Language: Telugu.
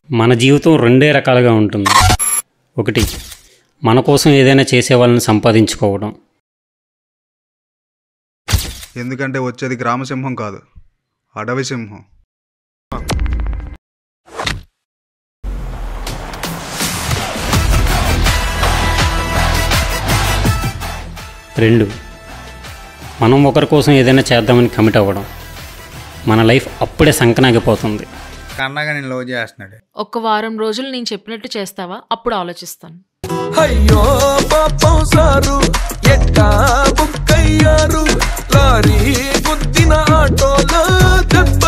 మన జీవితం రెండే రకాలుగా ఉంటుంది. ఒకటి, మన కోసం ఏదైనా చేసే వాళ్ళని సంపాదించుకోవడం. ఎందుకంటే వచ్చేది గ్రామసింహం కాదు, అడవి సింహం. రెండు, మనం ఒకరి కోసం ఏదైనా చేద్దామని కమిట్ అవ్వడం. మన లైఫ్ అప్పుడే సంకనాగిపోతుంది. కన్నగా నేను లవ్ చేస్తున్నాడు. ఒక్క వారం రోజులు నేను చెప్పినట్టు చేస్తావా? అప్పుడు ఆలోచిస్తాను. అయ్యో పాపం సారు ఎట్టా బుక్కయ్యారు, లారీ గుద్దిన ఆటోలో దెబ్బ